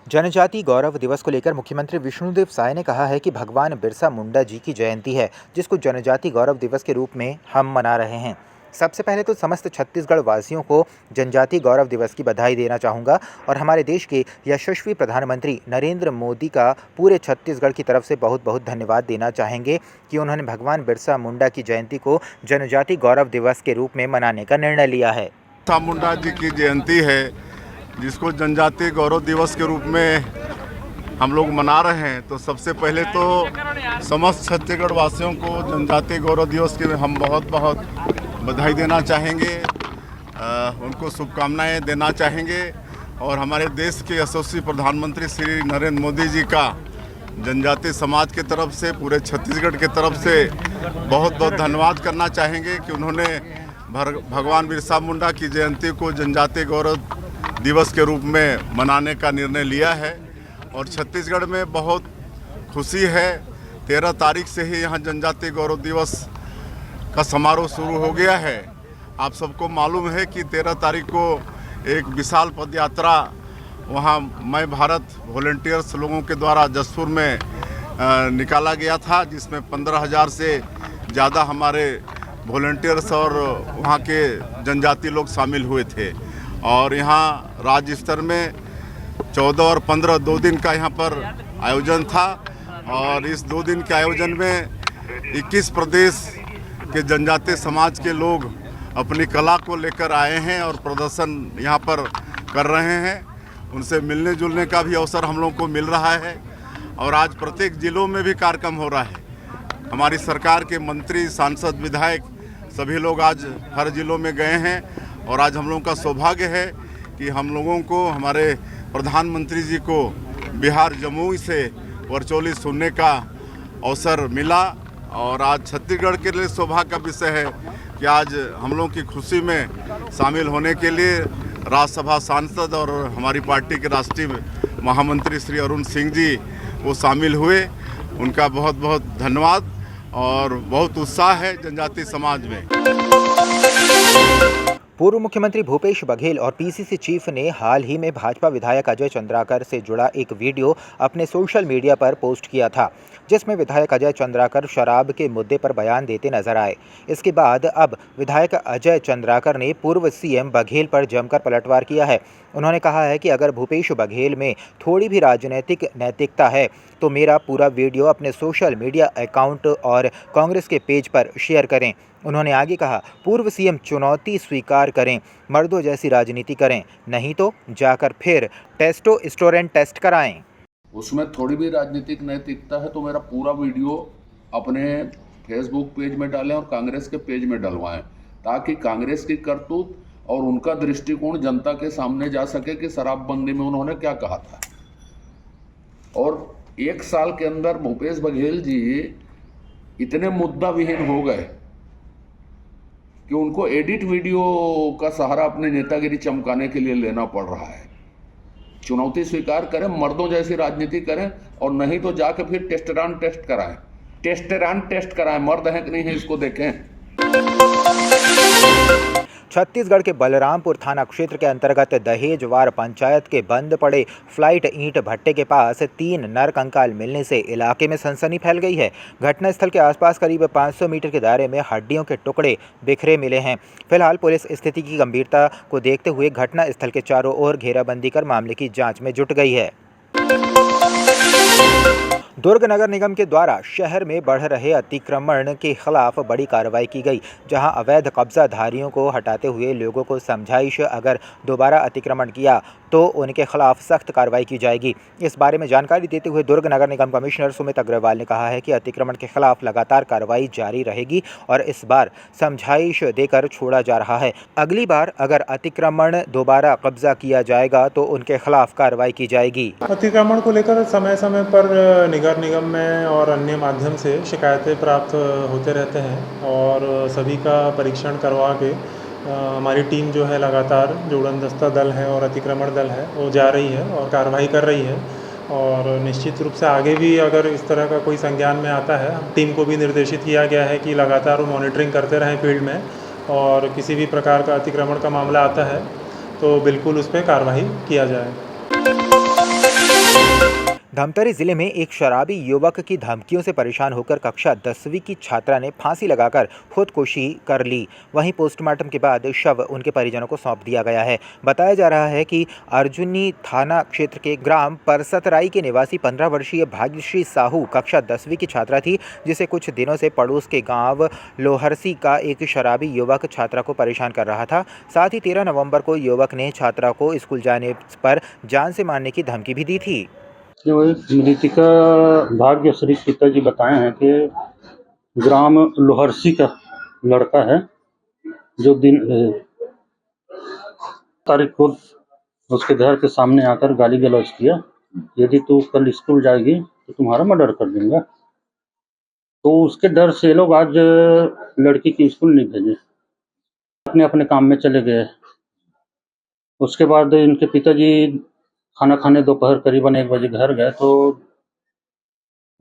जनजाति गौरव दिवस को लेकर मुख्यमंत्री विष्णुदेव साय ने कहा है कि भगवान बिरसा मुंडा जी की जयंती है, जिसको जनजाति गौरव दिवस के रूप में हम मना रहे हैं। सबसे पहले तो समस्त छत्तीसगढ़ वासियों को जनजाति गौरव दिवस की बधाई देना चाहूँगा और हमारे देश के यशस्वी प्रधानमंत्री नरेंद्र मोदी का पूरे छत्तीसगढ़ की तरफ से बहुत बहुत धन्यवाद देना चाहेंगे कि उन्होंने भगवान बिरसा मुंडा की जयंती को जनजाति गौरव दिवस के रूप में मनाने का निर्णय लिया है। बिरसा मुंडा जी की जयंती है, जिसको जनजाति गौरव दिवस के रूप में हम लोग मना रहे हैं। तो सबसे पहले तो समस्त छत्तीसगढ़ वासियों को जनजाति गौरव दिवस की हम बहुत बहुत बधाई देना चाहेंगे, उनको शुभकामनाएं देना चाहेंगे और हमारे देश के यशस्वी प्रधानमंत्री श्री नरेंद्र मोदी जी का जनजाति समाज की तरफ से, पूरे छत्तीसगढ़ की तरफ से बहुत बहुत धन्यवाद करना चाहेंगे कि उन्होंने भगवान बिरसा मुंडा की जयंती को जनजाति गौरव दिवस के रूप में मनाने का निर्णय लिया है। और छत्तीसगढ़ में बहुत खुशी है। 13 तारीख से ही यहाँ जनजाति गौरव दिवस का समारोह शुरू हो गया है। आप सबको मालूम है कि 13 तारीख को एक विशाल पदयात्रा वहाँ मैं भारत वॉलंटियर्स लोगों के द्वारा जसपुर में निकाला गया था, जिसमें 15,000 से ज़्यादा हमारे वॉलंटियर्स और वहाँ के जनजाति लोग शामिल हुए थे। और यहाँ राज्य स्तर में 14 और 15 2 दिन का यहाँ पर आयोजन था और इस 2 दिन के आयोजन में 21 प्रदेश के जनजाति समाज के लोग अपनी कला को लेकर आए हैं और प्रदर्शन यहाँ पर कर रहे हैं। उनसे मिलने जुलने का भी अवसर हम लोगों को मिल रहा है और आज प्रत्येक जिलों में भी कार्यक्रम हो रहा है। हमारी सरकार के मंत्री, सांसद, विधायक सभी लोग आज हर जिलों में गए हैं और आज हम लोगों का सौभाग्य है कि हम लोगों को, हमारे प्रधानमंत्री जी को बिहार जमुई से वर्चुअली सुनने का अवसर मिला। और आज छत्तीसगढ़ के लिए सौभाग्य का विषय है कि आज हम लोगों की खुशी में शामिल होने के लिए राज्यसभा सांसद और हमारी पार्टी के राष्ट्रीय महामंत्री श्री अरुण सिंह जी वो शामिल हुए। उनका बहुत बहुत धन्यवाद और बहुत उत्साह है जनजाति समाज में। पूर्व मुख्यमंत्री भूपेश बघेल और पीसीसी चीफ ने हाल ही में भाजपा विधायक अजय चंद्राकर से जुड़ा एक वीडियो अपने सोशल मीडिया पर पोस्ट किया था, जिसमें विधायक अजय चंद्राकर शराब के मुद्दे पर बयान देते नजर आए। इसके बाद अब विधायक अजय चंद्राकर ने पूर्व सीएम बघेल पर जमकर पलटवार किया है। उन्होंने कहा है कि अगर भूपेश बघेल में थोड़ी भी राजनीतिक नैतिकता है तो मेरा पूरा वीडियो अपने सोशल मीडिया अकाउंट और कांग्रेस के पेज पर शेयर करें। उन्होंने आगे कहा, पूर्व सीएम चुनौती स्वीकार करें, मर्दों जैसी राजनीति करें, नहीं तो जाकर फिर टेस्टोस्टेरोन टेस्ट कराएं। उसमें थोड़ी भी राजनीतिक नैतिकता है तो मेरा पूरा वीडियो अपने फेसबुक पेज में डालें और कांग्रेस के पेज में डलवाएं, ताकि कांग्रेस की करतूत और उनका दृष्टिकोण जनता के सामने जा सके कि शराबबंदी में उन्होंने क्या कहा था। और 1 साल के अंदर भूपेश बघेल जी इतने मुद्दा विहीन हो गए कि उनको एडिट वीडियो का सहारा अपने नेतागिरी चमकाने के लिए लेना पड़ रहा है। चुनौती स्वीकार करें, मर्दों जैसी राजनीति करें और नहीं तो जाके फिर टेस्टोस्टेरोन टेस्ट कराएं, मर्द हैं कि नहीं है इसको देखें। छत्तीसगढ़ के बलरामपुर थाना क्षेत्र के अंतर्गत दहेजवार पंचायत के बंद पड़े फ्लाइट ईंट भट्टे के पास 3 नर कंकाल मिलने से इलाके में सनसनी फैल गई है। घटनास्थल के आसपास करीब 500 मीटर के दायरे में हड्डियों के टुकड़े बिखरे मिले हैं। फिलहाल पुलिस स्थिति की गंभीरता को देखते हुए घटनास्थल के चारों ओर घेराबंदी कर मामले की जाँच में जुट गई है। दुर्ग नगर निगम के द्वारा शहर में बढ़ रहे अतिक्रमण के खिलाफ बड़ी कार्रवाई की गई, जहां अवैध कब्जाधारियों को हटाते हुए लोगों को समझाइश, अगर दोबारा अतिक्रमण किया तो उनके खिलाफ सख्त कार्रवाई की जाएगी। इस बारे में जानकारी देते हुए दुर्ग नगर निगम कमिश्नर सुमित अग्रवाल ने कहा है कि अतिक्रमण के खिलाफ लगातार कार्रवाई जारी रहेगी और इस बार समझाइश देकर छोड़ा जा रहा है। अगली बार अगर अतिक्रमण दोबारा कब्जा किया जाएगा तो उनके खिलाफ कार्रवाई की जाएगी। अतिक्रमण को लेकर समय समय पर नगर निगम में और अन्य माध्यम से शिकायतें प्राप्त होते रहते हैं और सभी का परीक्षण करवा के हमारी टीम जो है लगातार जो उड़नदस्ता दल है और अतिक्रमण दल है वो जा रही है और कार्रवाई कर रही है। और निश्चित रूप से आगे भी अगर इस तरह का कोई संज्ञान में आता है, टीम को भी निर्देशित किया गया है कि लगातार वो मॉनिटरिंग करते रहें फील्ड में और किसी भी प्रकार का अतिक्रमण का मामला आता है तो बिल्कुल उस पर कार्रवाई किया जाए। धमतरी जिले में एक शराबी युवक की धमकियों से परेशान होकर कक्षा 10वीं की छात्रा ने फांसी लगाकर खुदकुशी कर ली। वहीं पोस्टमार्टम के बाद शव उनके परिजनों को सौंप दिया गया है। बताया जा रहा है कि अर्जुनी थाना क्षेत्र के ग्राम परसतराई के निवासी 15 वर्षीय भाग्यश्री साहू कक्षा 10वीं की छात्रा थी, जिसे कुछ दिनों से पड़ोस के गांव लोहरसी का एक शराबी युवक छात्रा को परेशान कर रहा था। साथ ही 13 नवंबर को युवक ने छात्रा को स्कूल जाने पर जान से मारने की धमकी भी दी थी। जो एक मृतिका भाग्यश्री पिताजी बताए हैं कि ग्राम लोहरसी का लड़का है जो तारीख को उसके घर के सामने आकर गाली गलौज किया, यदि तू कल स्कूल जाएगी तो तुम्हारा मर्डर कर दूंगा। तो उसके डर से लोग आज लड़की की स्कूल नहीं भेजे, अपने अपने काम में चले गए। उसके बाद इनके पिताजी खाना खाने दोपहर करीबन 1 बजे घर गए तो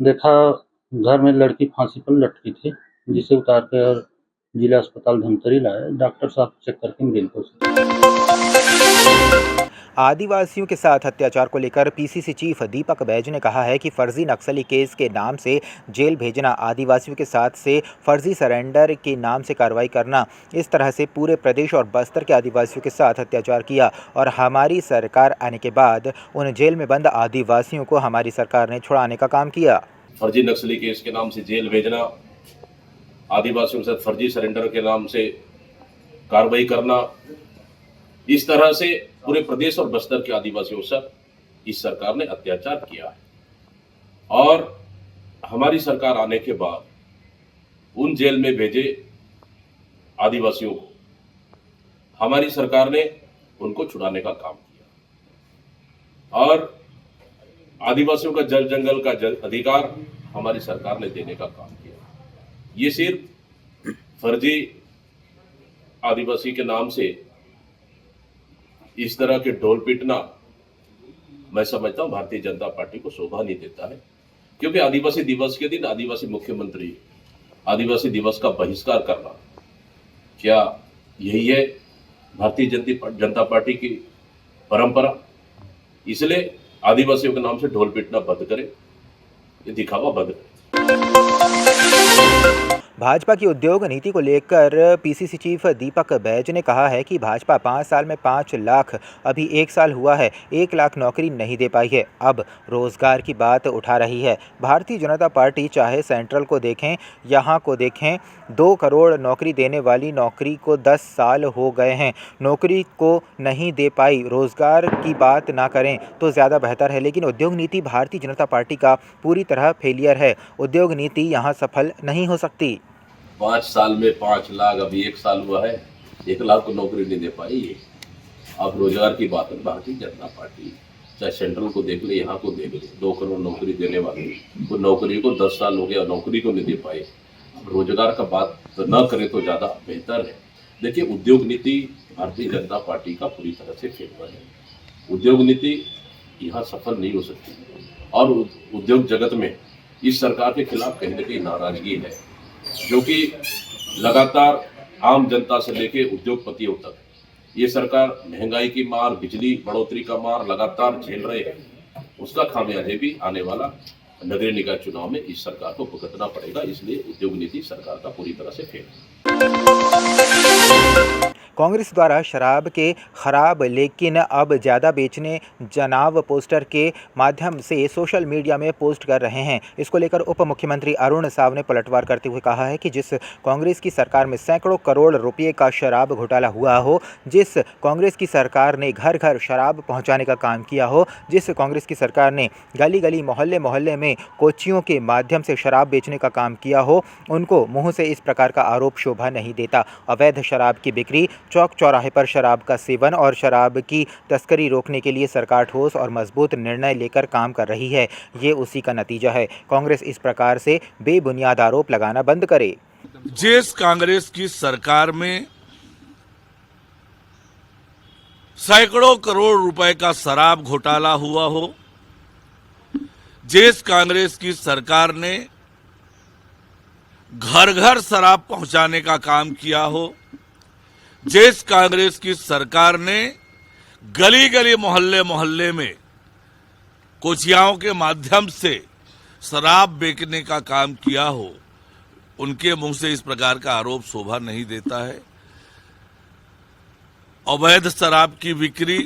देखा घर में लड़की फांसी पर लटकी थी, जिसे उतार कर जिला अस्पताल धमतरी लाए। डॉक्टर साहब चेक करके मृत। आदिवासियों के साथ अत्याचार को लेकर पीसीसी चीफ दीपक बैज ने कहा है कि फर्जी नक्सली केस के नाम से जेल भेजना, आदिवासियों के साथ से फर्जी सरेंडर के नाम से कार्रवाई करना, इस तरह से पूरे प्रदेश और बस्तर के आदिवासियों के साथ अत्याचार किया और हमारी सरकार आने के बाद उन जेल में बंद आदिवासियों को हमारी सरकार ने छुड़ाने का काम किया। फर्जी नक्सली केस के नाम से जेल भेजना, आदिवासियों के साथ फर्जी सरेंडर के नाम से कार्रवाई करना, इस तरह से पूरे प्रदेश और बस्तर के आदिवासियों से इस सरकार ने अत्याचार किया है। और हमारी सरकार आने के बाद उन जेल में भेजे आदिवासियों को हमारी सरकार ने उनको छुड़ाने का काम किया और आदिवासियों का जल जंगल का अधिकार हमारी सरकार ने देने का काम किया। ये सिर्फ फर्जी आदिवासी के नाम से इस तरह के ढोल पीटना, मैं समझता हूं भारतीय जनता पार्टी को शोभा नहीं देता है, क्योंकि आदिवासी दिवस के दिन आदिवासी मुख्यमंत्री आदिवासी दिवस का बहिष्कार करना, क्या यही है भारतीय जनता पार्टी की परंपरा? इसलिए आदिवासियों के नाम से ढोल पीटना बंद करें, ये दिखावा बंद करें। भाजपा की उद्योग नीति को लेकर पीसीसी चीफ दीपक बैज ने कहा है कि भाजपा 5 साल में 5 लाख, अभी 1 साल हुआ है 1 लाख नौकरी नहीं दे पाई है, अब रोजगार की बात उठा रही है। भारतीय जनता पार्टी चाहे सेंट्रल को देखें, यहाँ को देखें, 2 करोड़ नौकरी देने वाली नौकरी को 10 साल हो गए हैं, नौकरी को नहीं दे पाई। रोजगार की बात ना करें तो ज़्यादा बेहतर है, लेकिन उद्योग नीति भारतीय जनता पार्टी का पूरी तरह फेलियर है। उद्योग नीति यहाँ सफल नहीं हो सकती। 5 साल में 5 लाख, अभी 1 साल हुआ है 1 लाख को नौकरी नहीं दे पाई है। अब रोजगार की बात है, भारतीय जनता पार्टी चाहे सेंट्रल को देख ले, यहाँ को देख ले, 2 करोड़ नौकरी देने वाली वो नौकरी को 10 साल हो गया, नौकरी को नहीं दे पाए। अब रोजगार का बात तो न करें तो ज़्यादा बेहतर है। देखिए, उद्योग नीति भारतीय जनता पार्टी का पूरी तरह से फेलियर है। उद्योग नीति यहाँ सफल नहीं हो सकती और उद्योग जगत में इस सरकार के खिलाफ कहीं न कहीं नाराजगी है, जो कि लगातार आम जनता से लेके उद्योगपतियों तक ये सरकार महंगाई की मार, बिजली बढ़ोतरी का मार लगातार झेल रहे हैं। उसका खामियाजा भी आने वाला नगरीय निकाय चुनाव में इस सरकार को भुगतना पड़ेगा। इसलिए उद्योग नीति सरकार का पूरी तरह से फेल है। कांग्रेस द्वारा शराब के खराब लेकिन अब ज़्यादा बेचने जनाब पोस्टर के माध्यम से सोशल मीडिया में पोस्ट कर रहे हैं। इसको लेकर उप मुख्यमंत्री अरुण साव ने पलटवार करते हुए कहा है कि जिस कांग्रेस की सरकार में सैकड़ों करोड़ रुपए का शराब घोटाला हुआ हो, जिस कांग्रेस की सरकार ने घर घर शराब पहुंचाने का काम किया हो, जिस कांग्रेस की सरकार ने गली गली मोहल्ले मोहल्ले में कोचियों के माध्यम से शराब बेचने का काम किया हो, उनको मुँह से इस प्रकार का आरोप शोभा नहीं देता। अवैध शराब की बिक्री, चौक चौराहे पर शराब का सेवन और शराब की तस्करी रोकने के लिए सरकार ठोस और मजबूत निर्णय लेकर काम कर रही है। ये उसी का नतीजा है। कांग्रेस इस प्रकार से बेबुनियाद आरोप लगाना बंद करे। जिस कांग्रेस की सरकार में सैकड़ों करोड़ रुपए का शराब घोटाला हुआ हो, जिस कांग्रेस की सरकार ने घर घर शराब पहुंचाने का काम किया हो, जिस कांग्रेस की सरकार ने गली गली मोहल्ले मोहल्ले में कोचियाओं के माध्यम से शराब बेचने का काम किया हो, उनके मुंह से इस प्रकार का आरोप शोभा नहीं देता है। अवैध शराब की बिक्री,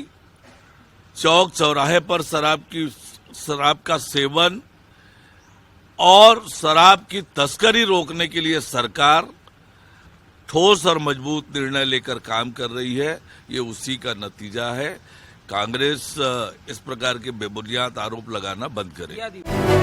चौक चौराहे पर शराब का सेवन और शराब की तस्करी रोकने के लिए सरकार ठोस और मजबूत निर्णय लेकर काम कर रही है। ये उसी का नतीजा है। कांग्रेस इस प्रकार के बेबुनियाद आरोप लगाना बंद करे।